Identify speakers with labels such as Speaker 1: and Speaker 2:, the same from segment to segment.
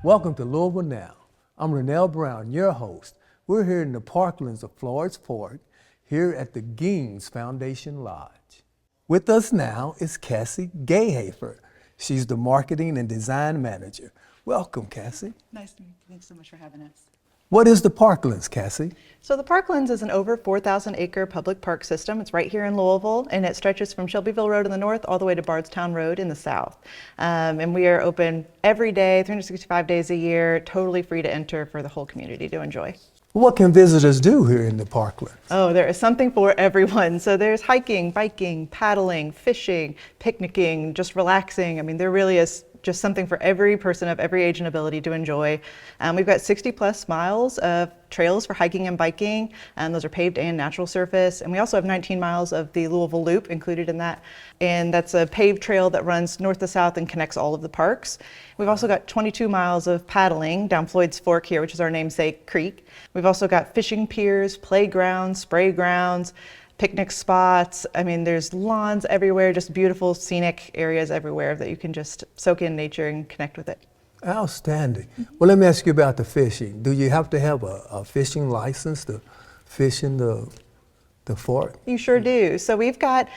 Speaker 1: Welcome to Louisville Now. I'm Rennell Brown, your host. We're here in the Parklands of Floyds Fork, here at the Gaines Foundation Lodge. With us now is Cassie Gayhafer. She's the Marketing and Design Manager. Welcome, Cassie.
Speaker 2: Nice to meet you. Thanks so much for having us.
Speaker 1: What is the Parklands, Cassie?
Speaker 2: So the Parklands is an over 4,000 acre public park system. It's right here in Louisville, and it stretches from Shelbyville Road in the north all the way to Bardstown Road in the south. And we are open every day, 365 days a year, totally free to enter for the whole community to enjoy.
Speaker 1: What can visitors do here in the Parklands?
Speaker 2: Oh, there is something for everyone. So there's hiking, biking, paddling, fishing, picnicking, just relaxing. I mean, there really is just something for every person of every age and ability to enjoy. We've got 60 plus miles of trails for hiking and biking, and those are paved and natural surface. And we also have 19 miles of the Louisville Loop included in that. And that's a paved trail that runs north to south and connects all of the parks. We've also got 22 miles of paddling down Floyd's Fork here, which is our namesake creek. We've also got fishing piers, playgrounds, spray grounds, picnic spots. I mean, there's lawns everywhere, just beautiful scenic areas everywhere that you can just soak in nature and connect with it.
Speaker 1: Outstanding. Well, let me ask you about the fishing. Do you have to have a fishing license to fish in the fork?
Speaker 2: You sure do. So we've got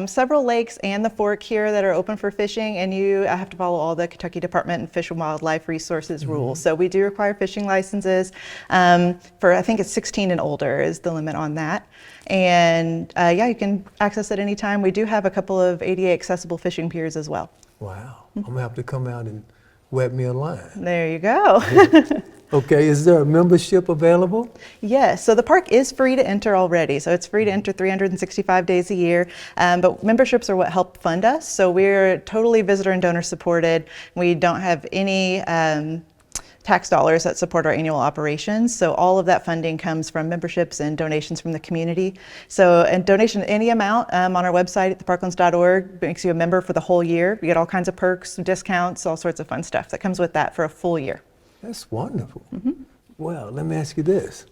Speaker 2: several lakes and the fork here that are open for fishing, and you have to follow all the Kentucky Department of Fish and Wildlife Resources rules. So we do require fishing licenses for, I think it's 16 and older is the limit on that. And yeah, you can access it anytime. We do have a couple of ADA accessible fishing piers as well.
Speaker 1: Wow. I'm gonna have to come out and wet me a line.
Speaker 2: There you go.
Speaker 1: Okay, is there a membership available?
Speaker 2: Yes, so the park is free to enter already. So it's free to enter 365 days a year, but memberships are what help fund us. So we're totally visitor and donor supported. We don't have any tax dollars that support our annual operations. So all of that funding comes from memberships and donations from the community. So a donation any amount on our website at theparklands.org makes you a member for the whole year. You get all kinds of perks, discounts, all sorts of fun stuff that comes with that for a full year.
Speaker 1: That's wonderful. Well, let me ask you this.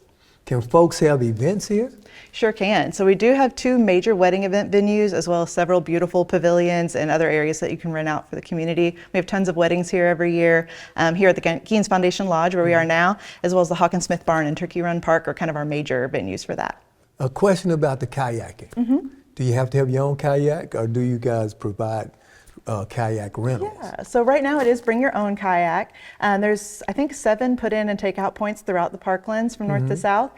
Speaker 1: Can folks have events here?
Speaker 2: Sure can. So we do have 2 major wedding event venues, as well as several beautiful pavilions and other areas that you can rent out for the community. We have tons of weddings here every year. Here at the Gaines Foundation Lodge, where we are now, as well as the Hawkins Smith Barn and Turkey Run Park are kind of our major venues for that.
Speaker 1: A question about the kayaking. Do you have to have your own kayak, or do you guys provide kayak rentals?
Speaker 2: Yeah, so right now it is bring your own kayak. There's, I think, 7 put in and take out points throughout the Parklands from north to south.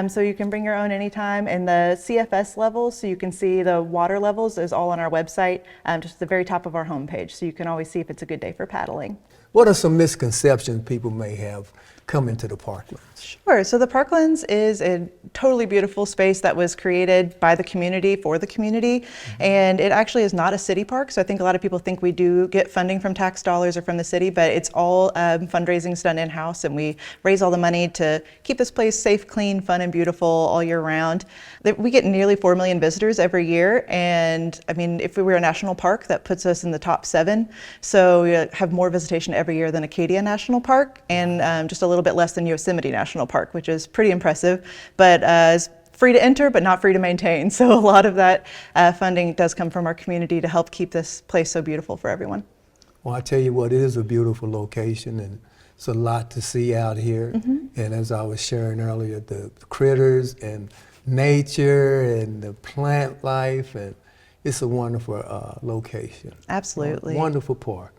Speaker 2: So you can bring your own anytime. And the CFS levels, so you can see the water levels, is all on our website, just at the very top of our homepage. So you can always see if it's a good day for paddling.
Speaker 1: What are some misconceptions people may have coming to the Parklands?
Speaker 2: Sure. So the Parklands is a totally beautiful space that was created by the community for the community, and it actually is not a city park. So I think a lot of people think we do get funding from tax dollars or from the city, but it's all fundraising done in-house, and we raise all the money to keep this place safe, clean, fun, and beautiful all year round. We get nearly 4 million visitors every year, and I mean, if we were a national park, that puts us in the top 7. So we have more visitation every year than Acadia National Park, and just a little bit less than Yosemite National Park, which is pretty impressive, but it's free to enter but not free to maintain. So a lot of that funding does come from our community to help keep this place so beautiful for everyone.
Speaker 1: Well, I tell you what, it is a beautiful location, and it's a lot to see out here. And as I was sharing earlier, the critters and nature and the plant life, and it's a wonderful location.
Speaker 2: Absolutely.
Speaker 1: Wonderful park.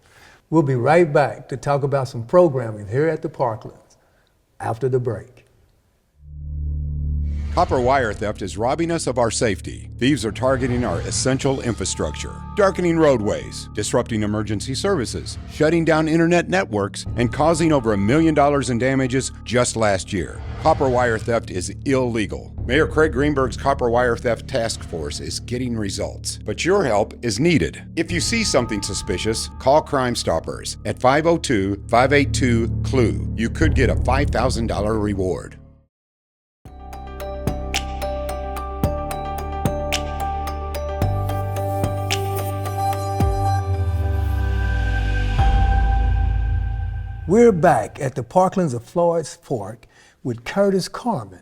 Speaker 1: We'll be right back to talk about some programming here at the Parklands after the break.
Speaker 3: Copper wire theft is robbing us of our safety. Thieves are targeting our essential infrastructure, darkening roadways, disrupting emergency services, shutting down internet networks, and causing over $1 million in damages just last year. Copper wire theft is illegal. Mayor Craig Greenberg's Copper Wire Theft Task Force is getting results, but your help is needed. If you see something suspicious, call Crime Stoppers at 502-582-CLUE. You could get a $5,000 reward.
Speaker 1: We're back at the Parklands of Floyds Fork with Curtis Carmen,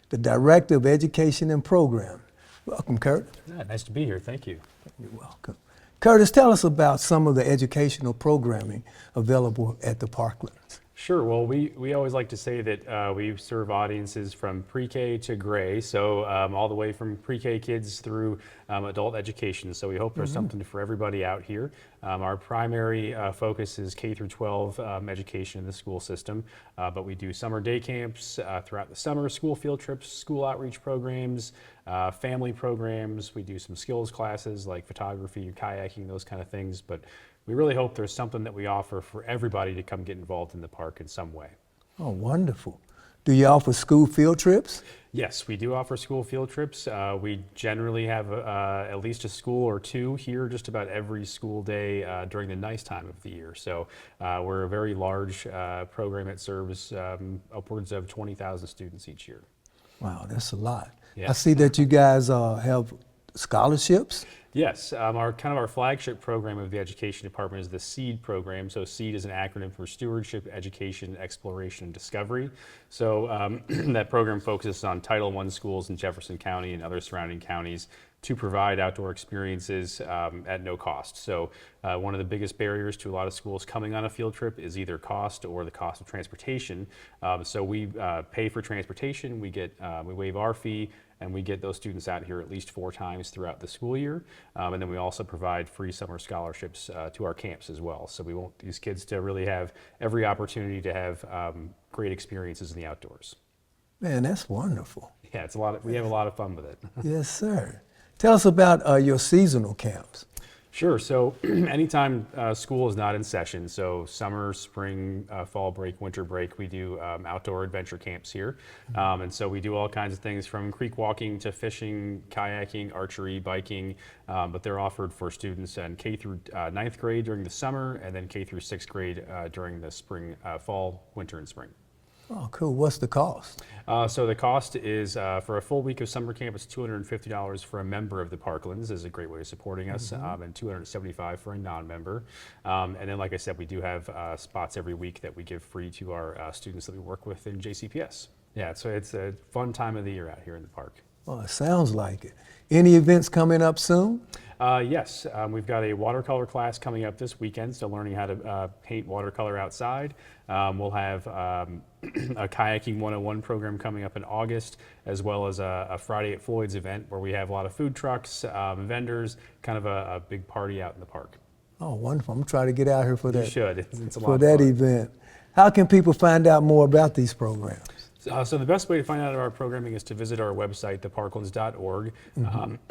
Speaker 1: the Director of Education and Program. Welcome, Curtis.
Speaker 4: Yeah, nice to be here. Thank you.
Speaker 1: You're welcome. Curtis, tell us about some of the educational programming available at the Parklands.
Speaker 4: Sure. Well, we always like to say that we serve audiences from pre-K to gray, so all the way from pre-K kids through adult education. So we hope there's something for everybody out here. Our primary focus is K through 12 education in the school system, but we do summer day camps throughout the summer, school field trips, school outreach programs, family programs. We do some skills classes like photography, kayaking, those kind of things. But we really hope there's something that we offer for everybody to come get involved in the park in some way.
Speaker 1: Oh, wonderful. Do you offer school field trips?
Speaker 4: Yes, we do offer school field trips. We generally have at least a school or two here just about every school day during the nice time of the year. So we're a very large program that serves upwards of 20,000 students each year.
Speaker 1: Wow, that's a lot.
Speaker 4: Yeah.
Speaker 1: I see that you guys have scholarships.
Speaker 4: Yes, our flagship program of the education department is the SEED program. So SEED is an acronym for Stewardship, Education, Exploration, and Discovery. So that program focuses on Title I schools in Jefferson County and other surrounding counties to provide outdoor experiences at no cost. So one of the biggest barriers to a lot of schools coming on a field trip is either cost or the cost of transportation. So we pay for transportation, we waive our fee, and we get those students out here at least 4 times throughout the school year. And then we also provide free summer scholarships to our camps as well. So we want these kids to really have every opportunity to have great experiences in the outdoors.
Speaker 1: Man, that's wonderful.
Speaker 4: Yeah, it's we have a lot of fun with it.
Speaker 1: Yes, sir. Tell us about your seasonal camps.
Speaker 4: Sure. So anytime school is not in session, so summer, spring, fall break, winter break, we do outdoor adventure camps here. And so we do all kinds of things from creek walking to fishing, kayaking, archery, biking, but they're offered for students in K through 9th grade during the summer and then K through 6th grade during the spring, fall, winter, and spring.
Speaker 1: Oh, cool. What's the cost?
Speaker 4: So the cost is, for a full week of summer camp, it's $250 for a member of the Parklands, is a great way of supporting us, and $275 for a non-member. And then, like I said, we do have spots every week that we give free to our students that we work with in JCPS. Yeah, so it's a fun time of the year out here in the park.
Speaker 1: Well, it sounds like it. Any events coming up soon?
Speaker 4: Yes, we've got a watercolor class coming up this weekend, so learning how to paint watercolor outside. We'll have a kayaking 101 program coming up in August, as well as a Friday at Floyd's event where we have a lot of food trucks, vendors, kind of a big party out in the park.
Speaker 1: Oh, wonderful. I'm trying to get out here for that.
Speaker 4: You should. It's a lot
Speaker 1: for
Speaker 4: of
Speaker 1: that
Speaker 4: fun.
Speaker 1: event. How can people find out more about these programs?
Speaker 4: So the best way to find out about our programming is to visit our website, theparklands.org.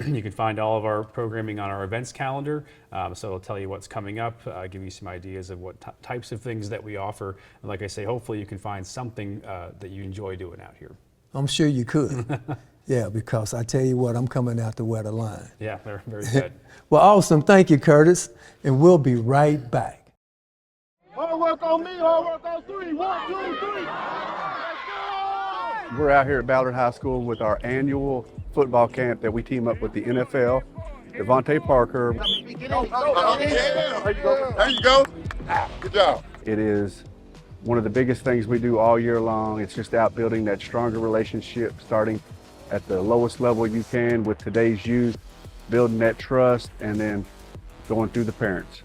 Speaker 4: You can find all of our programming on our events calendar. So it'll tell you what's coming up, give you some ideas of what types of things that we offer. And like I say, hopefully you can find something that you enjoy doing out here.
Speaker 1: I'm sure you could. Yeah, because I tell you what, I'm coming out to wear the line.
Speaker 4: Yeah, they're very good.
Speaker 1: Well, awesome. Thank you, Curtis. And we'll be right back.
Speaker 5: Hard work on me, hard work on 3. 1, 2, 3.
Speaker 6: We're out here at Ballard High School with our annual football camp that we team up with the NFL, Devontae Parker.
Speaker 5: There you go. Good job.
Speaker 6: It is one of the biggest things we do all year long. It's just out building that stronger relationship, starting at the lowest level you can with today's youth, building that trust, and then going through the parents.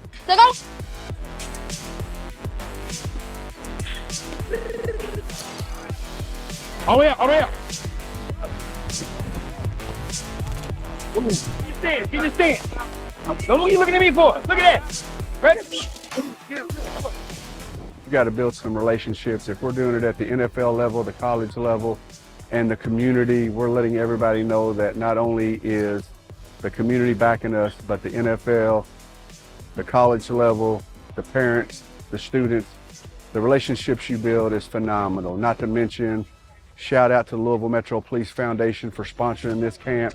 Speaker 5: Oh yeah. Get the stand, get the stand. Don't know what you're looking at me for. Look at that. Ready?
Speaker 6: You got to build some relationships. If we're doing it at the NFL level, the college level, and the community, we're letting everybody know that not only is the community backing us, but the NFL, the college level, the parents, the students, the relationships you build is phenomenal. Not to mention, shout out to the Louisville Metro Police Foundation for sponsoring this camp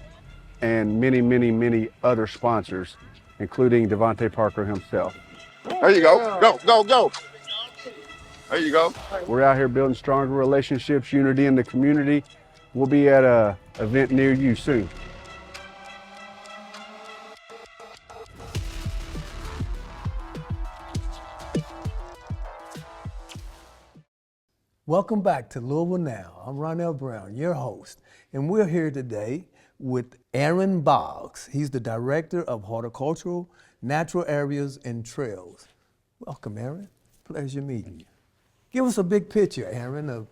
Speaker 6: and many, many, many other sponsors, including Devontae Parker himself.
Speaker 5: There you go. Go, go, go. There you go.
Speaker 6: We're out here building stronger relationships, unity in the community. We'll be at an event near you soon.
Speaker 1: Welcome back to Louisville Now. I'm Ronell Brown, your host, and we're here today with Aaron Boggs. He's the Director of Horticultural, Natural Areas, and Trails. Welcome, Aaron. Pleasure meeting you. Give us a big picture, Aaron, of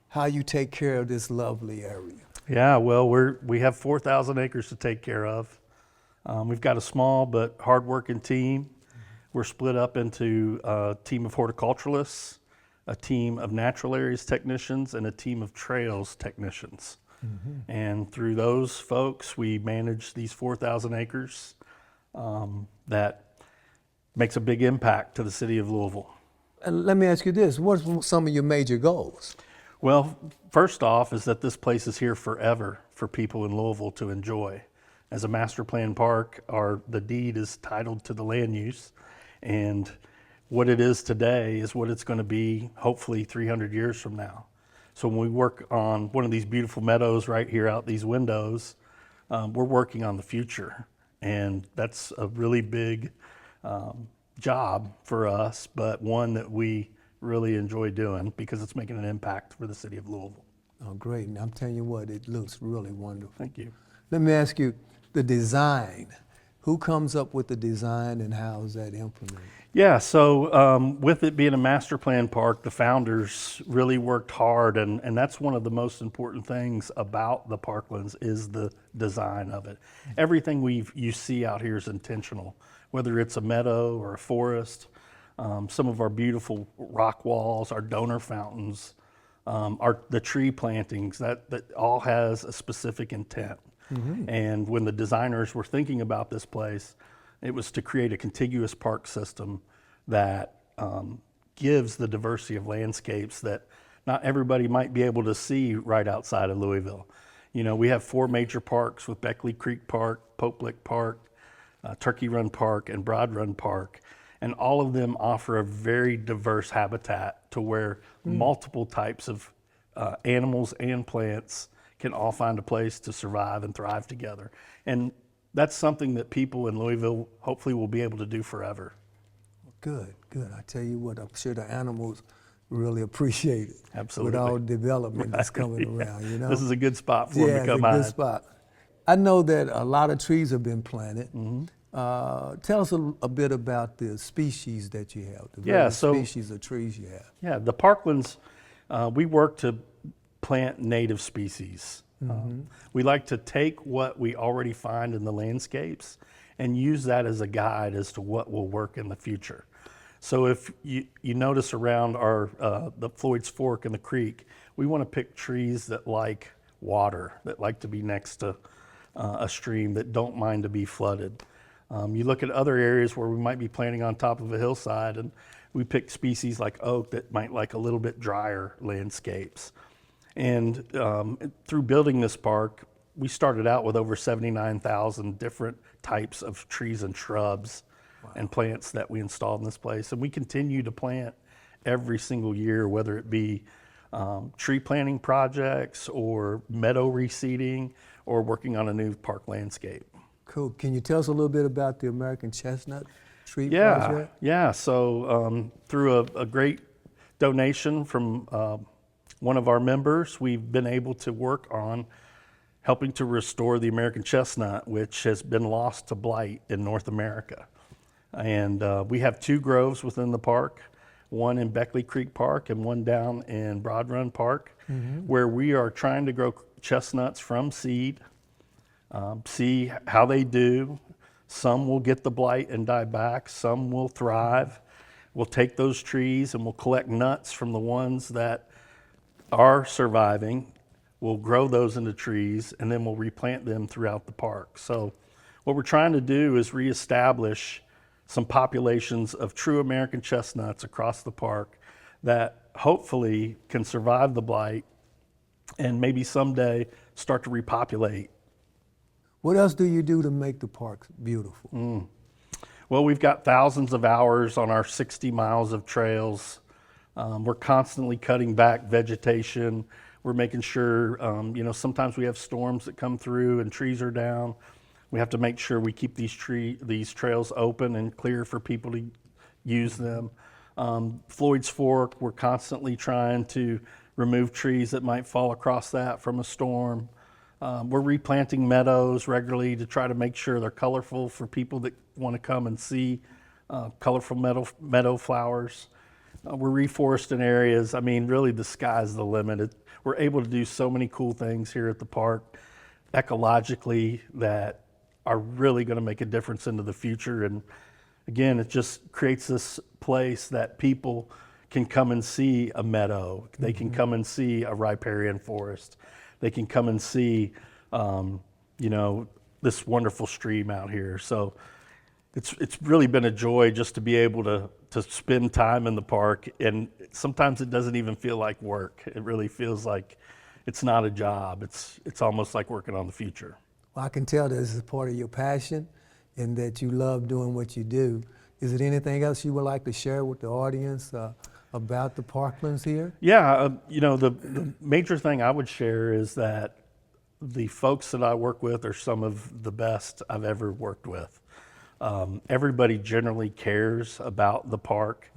Speaker 1: how you take care of this lovely area.
Speaker 7: Yeah, well, we have 4,000 acres to take care of. We've got a small but hardworking team. We're split up into a team of horticulturalists, a team of natural areas technicians, and a team of trails technicians. And through those folks, we manage these 4,000 acres that makes a big impact to the city of Louisville.
Speaker 1: And let me ask you this, what are some of your major goals?
Speaker 7: Well, first off is that this place is here forever for people in Louisville to enjoy. As a master plan park, the deed is titled to the land use, and what it is today is what it's going to be hopefully 300 years from now. So when we work on one of these beautiful meadows right here out these windows, we're working on the future, and that's a really big job for us, but one that we really enjoy doing because it's making an impact for the city of Louisville.
Speaker 1: Oh, great. And I'm telling you what, it looks really wonderful.
Speaker 7: Thank you.
Speaker 1: Let me ask you, the design. Who comes up with the design and how is that implemented?
Speaker 7: Yeah, so with it being a master plan park, the founders really worked hard, and that's one of the most important things about the Parklands is the design of it. Everything you see out here is intentional, whether it's a meadow or a forest. Some of our beautiful rock walls, our donor fountains, the tree plantings, that all has a specific intent. And when the designers were thinking about this place, it was to create a contiguous park system that gives the diversity of landscapes that not everybody might be able to see right outside of Louisville. You know, we have 4 major parks with Beckley Creek Park, Poplick Park, Turkey Run Park, and Broad Run Park. And all of them offer a very diverse habitat to where multiple types of animals and plants can all find a place to survive and thrive together. And that's something that people in Louisville hopefully will be able to do forever.
Speaker 1: Good, good. I tell you what, I'm sure the animals really appreciate it.
Speaker 7: Absolutely.
Speaker 1: With all development that's coming around, you know?
Speaker 7: This is a good spot for them to come
Speaker 1: it's a
Speaker 7: out.
Speaker 1: good spot. I know that a lot of trees have been planted. Tell us a bit about the species that you have, the various species of trees you have.
Speaker 7: Yeah, the Parklands, we work to plant native species. We like to take what we already find in the landscapes and use that as a guide as to what will work in the future. So if you notice around the Floyds Fork and the creek, we want to pick trees that like water, that like to be next to a stream, that don't mind to be flooded. You look at other areas where we might be planting on top of a hillside, and we pick species like oak that might like a little bit drier landscapes. And through building this park, we started out with over 79,000 different types of trees and shrubs and plants that we installed in this place. And we continue to plant every single year, whether it be tree planting projects or meadow reseeding or working on a new park landscape.
Speaker 1: Cool. Can you tell us a little bit about the American chestnut tree project?
Speaker 7: Yeah. So through a great donation from one of our members, we've been able to work on helping to restore the American chestnut, which has been lost to blight in North America. And we have 2 groves within the park, one in Beckley Creek Park and one down in Broad Run Park, where we are trying to grow chestnuts from seed, see how they do. Some will get the blight and die back, some will thrive. We'll take those trees and we'll collect nuts from the ones that are surviving. We'll grow those into trees and then we'll replant them throughout the park. So what we're trying to do is reestablish some populations of true American chestnuts across the park that hopefully can survive the blight and maybe someday start to repopulate.
Speaker 1: What else do you do to make the parks beautiful?
Speaker 7: Well, we've got thousands of hours on our 60 miles of trails. We're constantly cutting back vegetation. We're making sure, sometimes we have storms that come through and trees are down. We have to make sure we keep these trails open and clear for people to use them. Floyd's Fork, we're constantly trying to remove trees that might fall across that from a storm. We're replanting meadows regularly to try to make sure they're colorful for people that want to come and see colorful meadow flowers. We're reforesting areas. I mean, really the sky's the limit. We're able to do so many cool things here at the park ecologically that are really going to make a difference into the future. And again, it just creates this place that people can come and see a meadow. They can come and see a riparian forest. They can come and see, this wonderful stream out here. So it's really been a joy just to be able to spend time in the park. And sometimes it doesn't even feel like work. It really feels like it's not a job. It's almost like working on the future.
Speaker 1: Well, I can tell that this is part of your passion and that you love doing what you do. Is there anything else you would like to share with the audience about the Parklands here?
Speaker 7: Yeah, the major thing I would share is that the folks that I work with are some of the best I've ever worked with. Everybody generally cares about the park.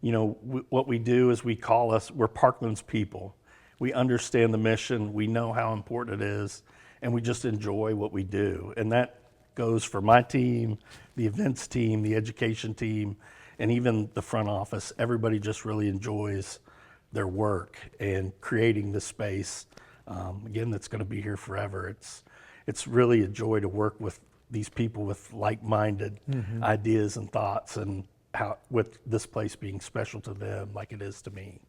Speaker 7: What we do is we're Parklands people. We understand the mission, we know how important it is, and we just enjoy what we do. And that goes for my team, the events team, the education team, and even the front office. Everybody just really enjoys their work and creating this space, again, that's going to be here forever. It's really a joy to work with these people with like-minded ideas and thoughts, and with this place being special to them like it is to me.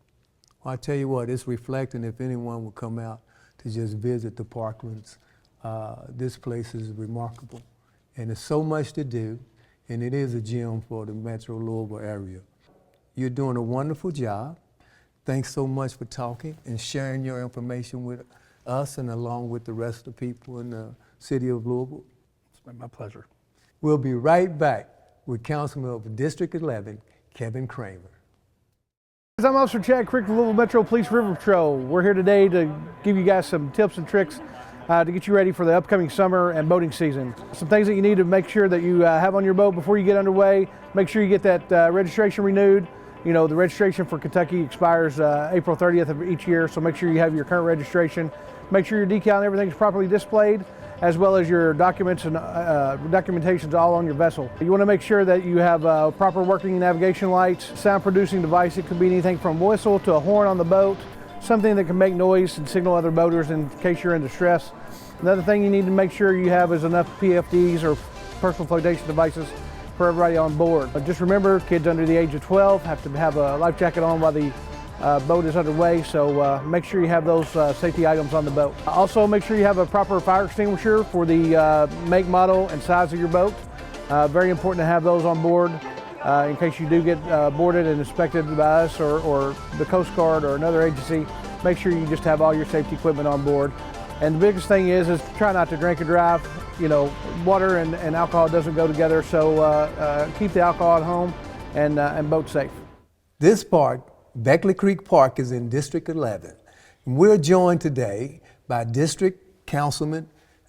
Speaker 1: Well, I tell you what, it's reflecting. If anyone would come out to just visit the Parklands, this place is remarkable. And there's so much to do, and it is a gem for the Metro Louisville area. You're doing a wonderful job. Thanks so much for talking and sharing your information with us and along with the rest of the people in the city of Louisville.
Speaker 7: It's been my pleasure.
Speaker 1: We'll be right back with Councilman of District 11, Kevin Kramer.
Speaker 8: I'm Officer Chad Crick, the Louisville Metro Police River Patrol. We're here today to give you guys some tips and tricks to get you ready for the upcoming summer and boating season. Some things that you need to make sure that you have on your boat before you get underway. Make sure you get that registration renewed. The registration for Kentucky expires April 30th of each year, so make sure you have your current registration. Make sure your decal and everything is properly displayed, as well as your documents and documentation's all on your vessel. You want to make sure that you have proper working navigation lights, sound producing device. It could be anything from whistle to a horn on the boat, something that can make noise and signal other boaters in case you're in distress. Another thing you need to make sure you have is enough PFDs or personal flotation devices for everybody on board. But just remember, kids under the age of 12 have to have a life jacket on while the boat is underway, so make sure you have those safety items on the boat. Also, make sure you have a proper fire extinguisher for the make, model, and size of your boat. Very important to have those on board in case you do get boarded and inspected by us or the Coast Guard or another agency. Make sure you just have all your safety equipment on board. And the biggest thing is try not to drink and drive. Water and alcohol doesn't go together, so keep the alcohol at home and boat safe.
Speaker 1: This park, Beckley Creek Park, is in District 11. And we're joined today by District Councilman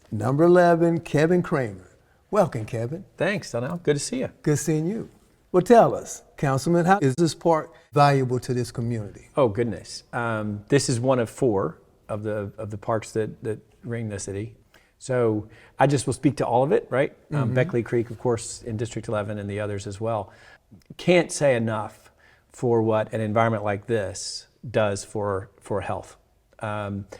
Speaker 1: number 11, Kevin Kramer. Welcome, Kevin.
Speaker 9: Thanks, Donnell. Good to see you.
Speaker 1: Good seeing you. Well, tell us, Councilman, how is this park valuable to this community?
Speaker 9: Oh, goodness. This is one of 4 of the parks that ring the city. So I just will speak to all of it, right? Beckley Creek, of course, in District 11 and the others as well. Can't say enough for what an environment like this does for health.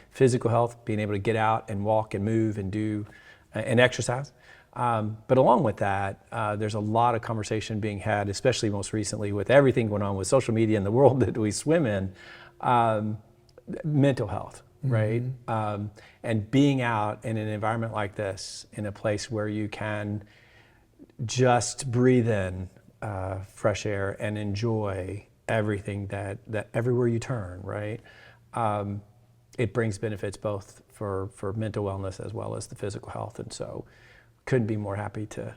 Speaker 9: Physical health, being able to get out and walk and move and do and exercise. But along with that, there's a lot of conversation being had, especially most recently with everything going on with social media and the world that we swim in, mental health, right? And being out in an environment like this, in a place where you can just breathe in fresh air and enjoy everything that everywhere you turn, right? It brings benefits both for mental wellness as well as the physical health. And so couldn't be more happy to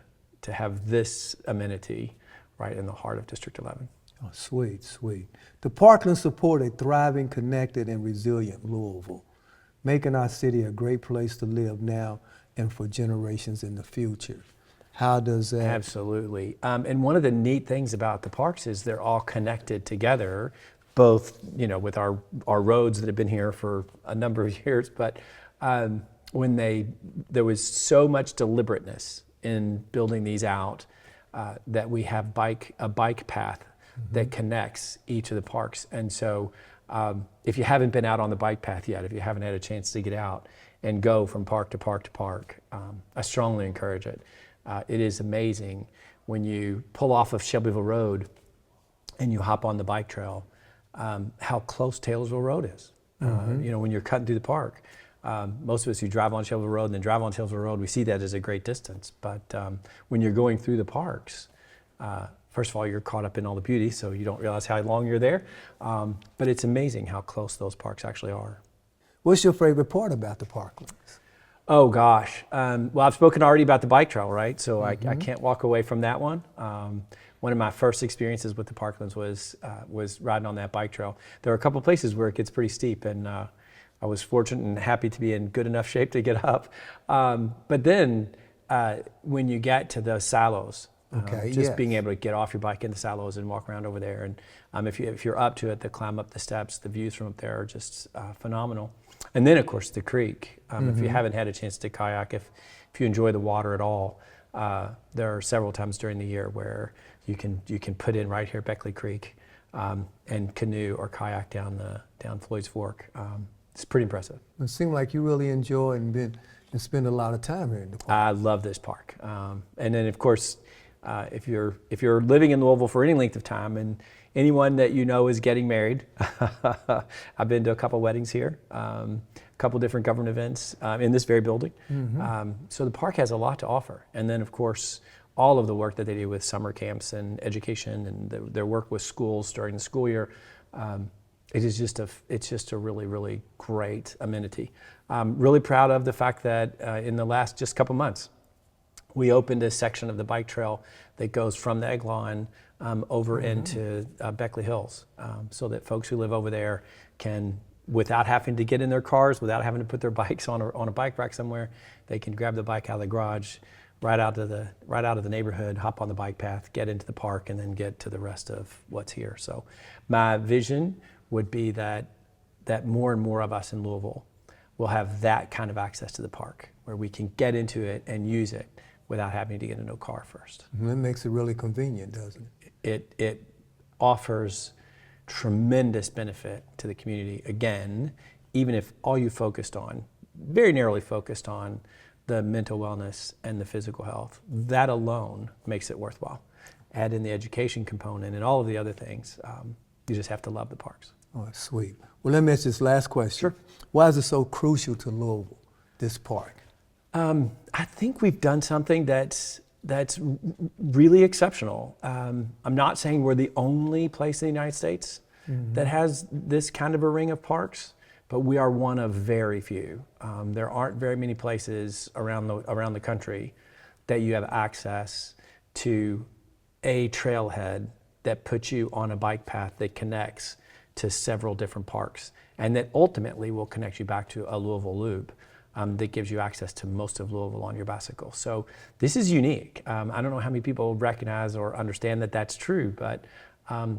Speaker 9: have this amenity right in the heart of District 11.
Speaker 1: Oh, sweet, sweet. The Parklands support a thriving, connected, and resilient Louisville, making our city a great place to live now and for generations in the future. How does that?
Speaker 9: Absolutely. And one of the neat things about the parks is they're all connected together, both with our roads that have been here for a number of years, but there was so much deliberateness in building these out that we have a bike path that connects each of the parks. And so if you haven't been out on the bike path yet, if you haven't had a chance to get out and go from park to park to park, I strongly encourage it. It is amazing when you pull off of Shelbyville Road and you hop on the bike trail, how close Taylorsville Road is. You know, when you're cutting through the park. Most of us who drive on Shelbyville Road and then drive on Shelbyville Road, we see that as a great distance. But when you're going through the parks, first of all, you're caught up in all the beauty, so you don't realize how long you're there. But it's amazing how close those parks actually are.
Speaker 1: What's your favorite part about the Parklands?
Speaker 9: Oh gosh, well, I've spoken already about the bike trail, right? So I can't walk away from that one. One of my first experiences with the Parklands was riding on that bike trail. There are a couple places where it gets pretty steep, and I was fortunate and happy to be in good enough shape to get up. But then when you get to those silos, just being able to get off your bike in the silos and walk around over there, and if you're up to it, to climb up the steps, the views from up there are just phenomenal. And then of course the creek. If you haven't had a chance to kayak, if you enjoy the water at all, there are several times during the year where you can put in right here at Beckley Creek and canoe or kayak down Floyd's Fork. It's pretty impressive.
Speaker 1: It seems like you really enjoy and spend a lot of time here in the park. I
Speaker 9: love this park. And then of course, if you're living in Louisville for any length of time, and anyone that you know is getting married, I've been to a couple weddings here, a couple different government events in this very building. So the park has a lot to offer. And then of course, all of the work that they do with summer camps and education and their work with schools during the school year, it's just a really, really great amenity. I'm really proud of the fact that in the last just couple months, we opened a section of the bike trail that goes from the egg lawn over into Beckley Hills, so that folks who live over there can, without having to get in their cars, without having to put their bikes on a bike rack somewhere, they can grab the bike out of the garage, right out of the neighborhood, hop on the bike path, get into the park, and then get to the rest of what's here. So my vision would be that more and more of us in Louisville will have that kind of access to the park, where we can get into it and use it without having to get into a car first.
Speaker 1: That makes it really convenient, doesn't it?
Speaker 9: It offers tremendous benefit to the community. Again, even if all you focused on, very narrowly focused on the mental wellness and the physical health, that alone makes it worthwhile. Add in the education component and all of the other things. You just have to love the parks.
Speaker 1: Oh, that's sweet. Well, let me ask this last question.
Speaker 9: Sure.
Speaker 1: Why is it so crucial to Louisville, this park?
Speaker 9: I think we've done something that's really exceptional. I'm not saying we're the only place in the United States that has this kind of a ring of parks, but we are one of very few. There aren't very many places around the country that you have access to a trailhead that puts you on a bike path that connects to several different parks, and that ultimately will connect you back to a Louisville loop that gives you access to most of Louisville on your bicycle. So this is unique. I don't know how many people recognize or understand that that's true, but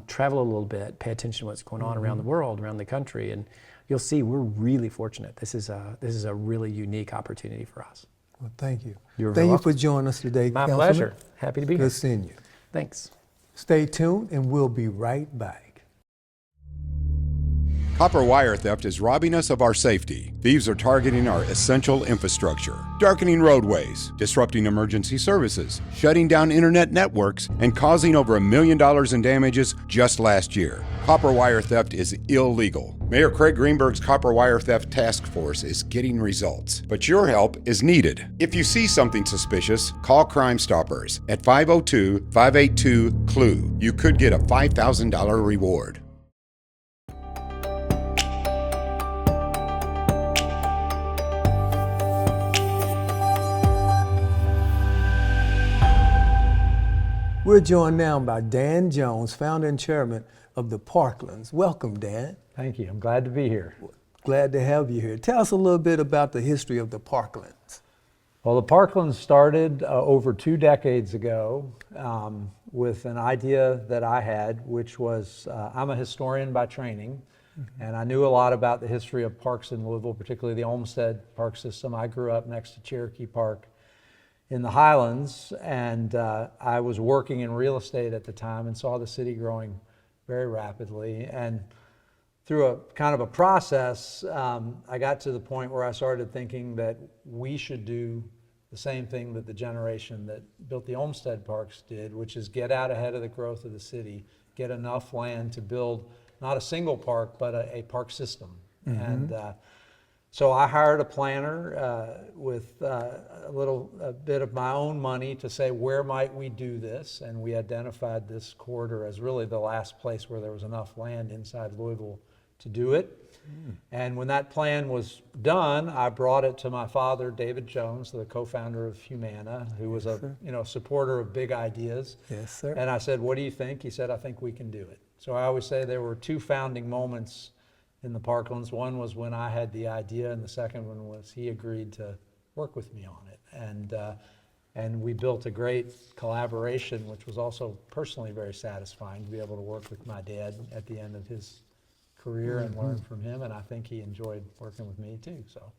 Speaker 9: travel a little bit, pay attention to what's going on around the world, around the country, and you'll see we're really fortunate. This is a really unique opportunity for us.
Speaker 1: Well, thank you.
Speaker 9: Thank
Speaker 1: you for joining us today,
Speaker 9: My
Speaker 1: Councilman.
Speaker 9: pleasure. Happy to be here.
Speaker 1: Good seeing you.
Speaker 9: Thanks.
Speaker 1: Stay tuned, and we'll be right back.
Speaker 3: Copper wire theft is robbing us of our safety. Thieves are targeting our essential infrastructure, darkening roadways, disrupting emergency services, shutting down internet networks, and causing over $1 million in damages just last year. Copper wire theft is illegal. Mayor Craig Greenberg's Copper Wire Theft Task Force is getting results, but your help is needed. If you see something suspicious, call Crime Stoppers at 502-582-CLUE. You could get a $5,000 reward.
Speaker 1: We're joined now by Dan Jones, founder and chairman of the Parklands. Welcome, Dan.
Speaker 10: Thank you. I'm glad to be here.
Speaker 1: Glad to have you here. Tell us a little bit about the history of the Parklands.
Speaker 10: Well, the Parklands started over 2 decades ago with an idea that I had, which was I'm a historian by training. And I knew a lot about the history of parks in Louisville, particularly the Olmsted Park system. I grew up next to Cherokee Park in the Highlands, and I was working in real estate at the time and saw the city growing very rapidly. And through a kind of a process, I got to the point where I started thinking that we should do the same thing that the generation that built the Olmsted Parks did, which is get out ahead of the growth of the city, get enough land to build not a single park, but a park system. And so I hired a planner with a bit of my own money to say, where might we do this? And we identified this corridor as really the last place where there was enough land inside Louisville to do it. And when that plan was done, I brought it to my father, David Jones, the co-founder of Humana, who was a supporter of big ideas.
Speaker 1: Yes, sir.
Speaker 10: And I said, what do you think? He said, I think we can do it. So I always say there were two founding moments in the Parklands. One was when I had the idea, and the second one was he agreed to work with me on it. And we built a great collaboration, which was also personally very satisfying to be able to work with my dad at the end of his career and learn from him, and I think he enjoyed working with me too. So,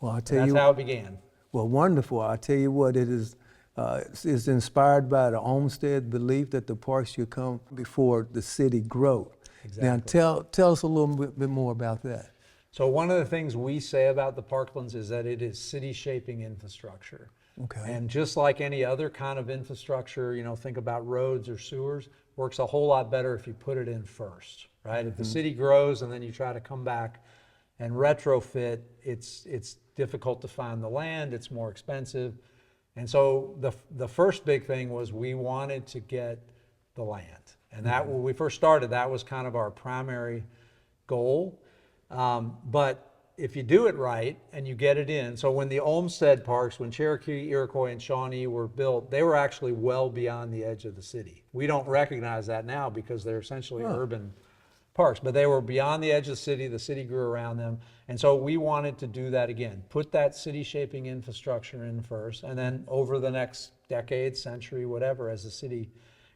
Speaker 1: Well, I tell
Speaker 10: that's
Speaker 1: you,
Speaker 10: how it began.
Speaker 1: well, wonderful. I tell you what, it is it's inspired by the Olmsted belief that the parks should come before the city grow.
Speaker 10: Exactly.
Speaker 1: Now, tell us a little bit more about that.
Speaker 10: So one of the things we say about the Parklands is that it is city-shaping infrastructure.
Speaker 1: Okay.
Speaker 10: And just like any other kind of infrastructure, think about roads or sewers, works a whole lot better if you put it in first, right? If the city grows and then you try to come back and retrofit, it's difficult to find the land, it's more expensive. And so the first big thing was we wanted to get the land. And that, when we first started, that was kind of our primary goal. But if you do it right and you get it in, so when the Olmsted Parks, when Cherokee, Iroquois, and Shawnee were built, they were actually well beyond the edge of the city. We don't recognize that now because they're essentially urban parks, but they were beyond the edge of the city grew around them. And so we wanted to do that again, put that city shaping infrastructure in first, and then over the next decade, century, whatever, as the city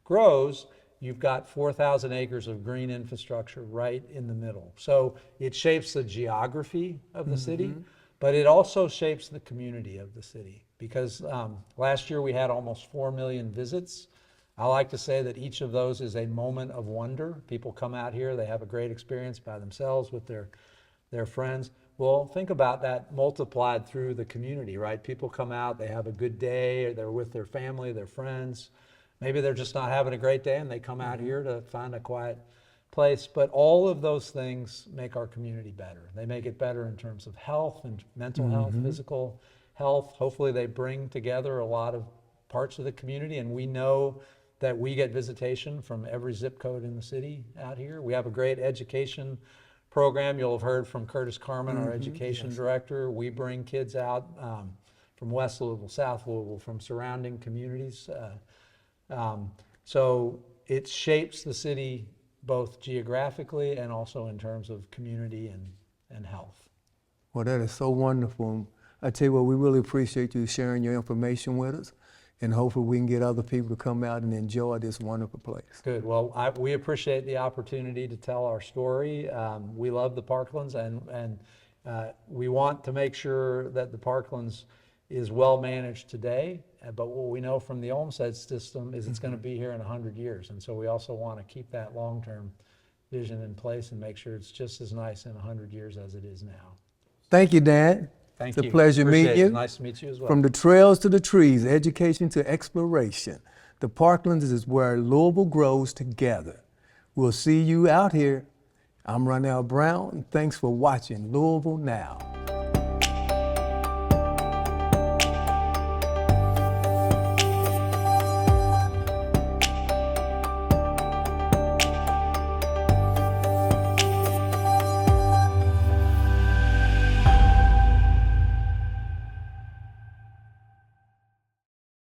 Speaker 10: grows, you've got 4,000 acres of green infrastructure right in the middle. So it shapes the geography of the city, but it also shapes the community of the city. Because last year we had almost 4 million visits. I like to say that each of those is a moment of wonder. People come out here, they have a great experience by themselves with their friends. Well, think about that multiplied through the community, right? People come out, they have a good day, they're with their family, their friends. Maybe they're just not having a great day and they come out here to find a quiet place. But all of those things make our community better. They make it better in terms of health and mental health, physical health. Hopefully they bring together a lot of parts of the community, and we know that we get visitation from every zip code in the city out here. We have a great education program. You'll have heard from Curtis Carmen, our education director. We bring kids out from West Louisville, South Louisville, from surrounding communities. So it shapes the city both geographically and also in terms of community and health.
Speaker 1: Well, that is so wonderful. I tell you what, we really appreciate you sharing your information with us, and hopefully we can get other people to come out and enjoy this wonderful place.
Speaker 10: Good. Well, we appreciate the opportunity to tell our story. We love the Parklands, and we want to make sure that the Parklands is well managed today, but what we know from the Olmsted system is it's going to be here in 100 years. And so we also want to keep that long-term vision in place and make sure it's just as nice in 100 years as it is now.
Speaker 1: Thank you, Dan.
Speaker 10: Thank
Speaker 1: It's
Speaker 10: you.
Speaker 1: a pleasure
Speaker 10: Appreciate
Speaker 1: meeting
Speaker 10: it.
Speaker 1: you.
Speaker 10: Nice to meet you as well.
Speaker 1: From the trails to the trees, education to exploration, the Parklands is where Louisville grows together. We'll see you out here. I'm Ronell Brown. Thanks for watching Louisville Now.